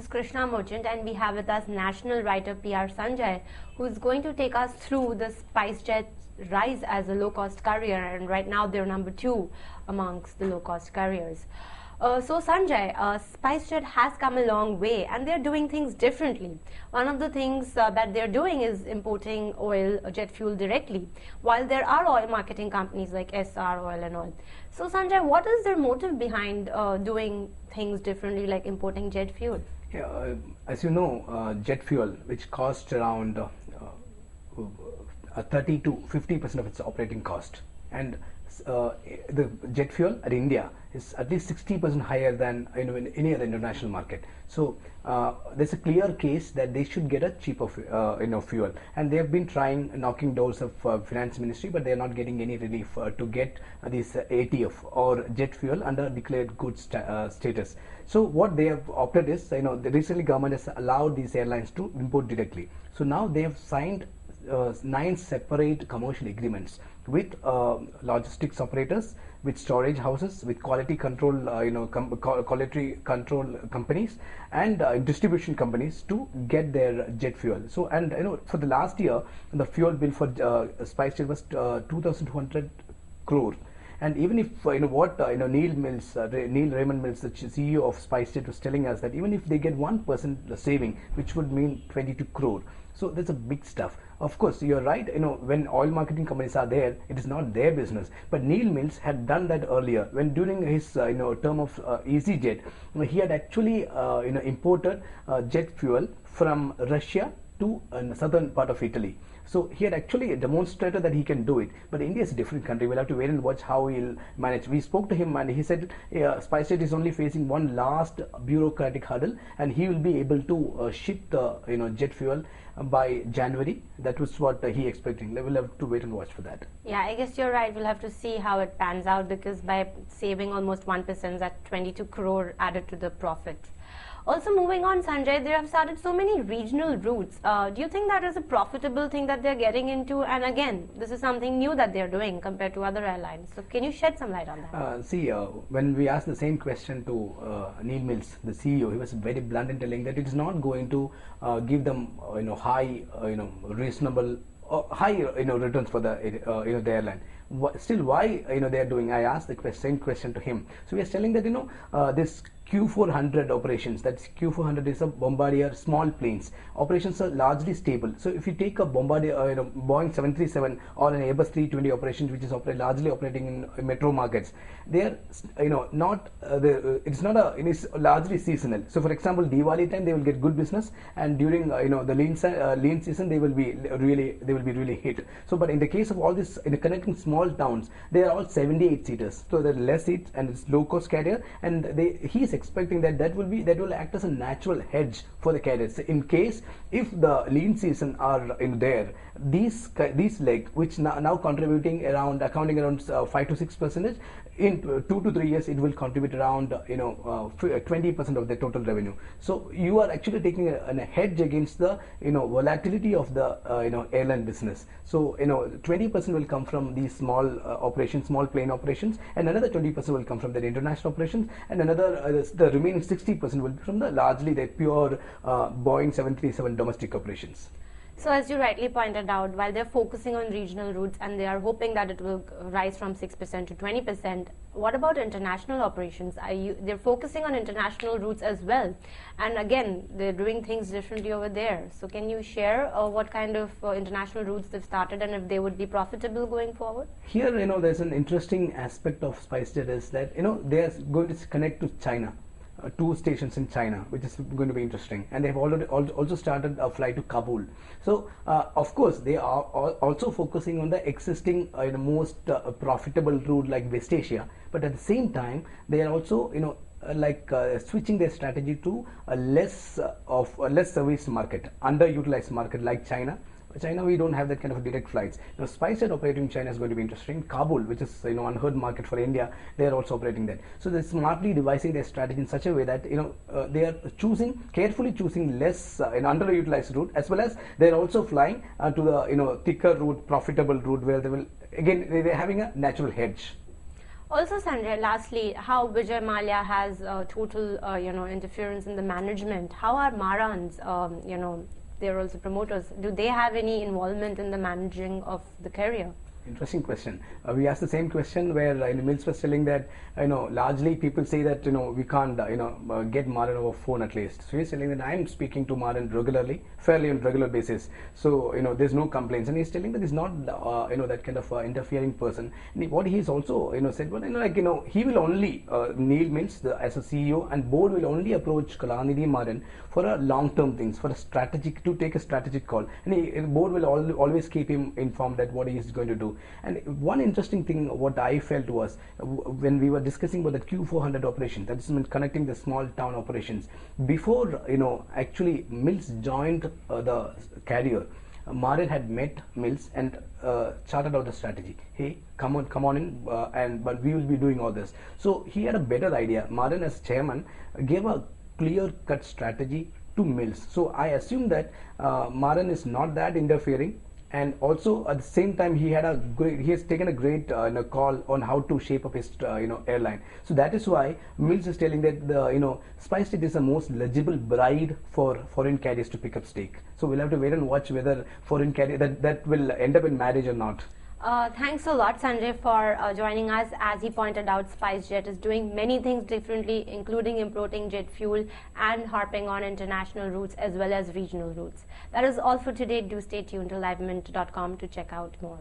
is Krishna Merchant, and we have with us national writer PR Sanjay, who is going to take us through the SpiceJet rise as a low-cost carrier, and right now they're number 2 amongst the low-cost carriers. So Sanjay, SpiceJet has come a long way and they're doing things differently. One of the things that they're doing is importing oil, jet fuel directly, while there are oil marketing companies like SR Oil and all. So Sanjay, what is their motive behind doing things differently, like importing jet fuel? Yeah, as you know, jet fuel, which costs around 30 to 50% of its operating cost, and the jet fuel at India is at least 60% higher than in any other international market. So there's a clear case that they should get a cheaper fuel, and they have been trying knocking doors of finance ministry, but they are not getting any relief to get this ATF or jet fuel under declared goods status. So what they have opted is, the recently government has allowed these airlines to import directly. So now they have signed 9 separate commercial agreements with logistics operators, with storage houses, with quality control, quality control companies, and distribution companies to get their jet fuel. So, and for the last year, the fuel bill for SpiceJet was 2,200 crore. And even if Neil Raymond Mills, the CEO of SpiceJet, was telling us that even if they get 1% saving, which would mean 22 crore. So that's a big stuff. Of course, you're right. When oil marketing companies are there, it is not their business. But Neil Mills had done that earlier. When during his term of EasyJet, he had actually imported jet fuel from Russia to southern part of Italy. So he had actually demonstrated that he can do it. But India is a different country. We'll have to wait and watch how he'll manage. We spoke to him and he said SpiceJet is only facing one last bureaucratic hurdle, and he will be able to ship the jet fuel by January. That was what he expecting. We'll have to wait and watch for that. Yeah, I guess you're right. We'll have to see how it pans out, because by saving almost 1%, that's 22 crore added to the profit. Also, moving on, Sanjay, they have started so many regional routes. Do you think that is a profitable thing that they're getting into? And again, this is something new that they're doing compared to other airlines. So can you shed some light on that? When we asked the same question to Neil Mills, the CEO, he was very blunt in telling that it is not going to give them high, reasonable, high returns for the airline. Still, why they are doing? I asked the same question to him. So we are telling that this Q400 operations, that's Q400 is a Bombardier small planes. Operations are largely stable. So if you take a Bombardier, Boeing 737 or an Airbus 320 operations, which is largely operating in metro markets, they are, it is largely seasonal. So for example, Diwali time they will get good business, and during the lean season they will be really hit. So but in the case of all this, connecting small towns, they are all 78 seaters. So there are less seats and it's low cost carrier, and he is expecting that will act as a natural hedge for the carriers. In case if the lean season are there, these leg which now contributing around 5 to 6%, in 2 to 3 years it will contribute around 20% of the total revenue. So you are actually taking a hedge against the volatility of the airline business. So 20% will come from these small operations, small plane operations, and another 20% will come from the international operations, and another the remaining 60% will be from the largely the pure Boeing 737 domestic operations. So as you rightly pointed out, while they're focusing on regional routes and they are hoping that it will rise from 6% to 20%, what about international operations? They're focusing on international routes as well, and again they're doing things differently over there. So can you share what kind of international routes they've started and if they would be profitable going forward? Here there's an interesting aspect of SpiceJet is that they are going to connect to China. 2 stations in China, which is going to be interesting, and they have already also started a flight to Kabul. So of course they are also focusing on the existing most profitable route like West Asia, but at the same time they are also switching their strategy to a less service market, underutilized market like China. China, we don't have that kind of direct flights. Now, SpiceJet operating in China is going to be interesting. Kabul, which is unheard market for India, they are also operating there. So they're smartly devising their strategy in such a way that they are carefully choosing less an underutilized route, as well as they are also flying to the thicker route, profitable route, where they will they're having a natural hedge. Also, Sanjay, lastly, how Vijay Mallya has total, interference in the management. How are Marans, they're also promoters. Do they have any involvement in the managing of the carrier? Interesting question. We asked the same question where Mills was telling that largely people say that we can't get Maran over phone at least. So he's telling that I'm speaking to Maran regularly, fairly on regular basis. So there's no complaints, and he's telling that he's not that kind of interfering person. And what he's also said, well, he will only Neil Mills as a CEO and board will only approach Kalanidhi Maran for a long-term things, for a strategic to take a strategic call, and the board will always keep him informed that what he is going to do. And one interesting thing what I felt was when we were discussing about the Q400 operation, that is connecting the small town operations, before actually Mills joined the carrier, Maran had met Mills and charted out the strategy. Hey, come on in, but we will be doing all this. So he had a better idea. Maran as chairman gave a clear-cut strategy to Mills. So I assume that Maran is not that interfering. And also at the same time he has taken a great call on how to shape up his airline. So that is why Mills is telling that the SpiceJet is the most legible bride for foreign carriers to pick up stake. So we'll have to wait and watch whether foreign carrier that will end up in marriage or not. Thanks a lot, Sanjay, for joining us. As he pointed out, SpiceJet is doing many things differently, including importing jet fuel and harping on international routes as well as regional routes. That is all for today. Do stay tuned to livemint.com to check out more.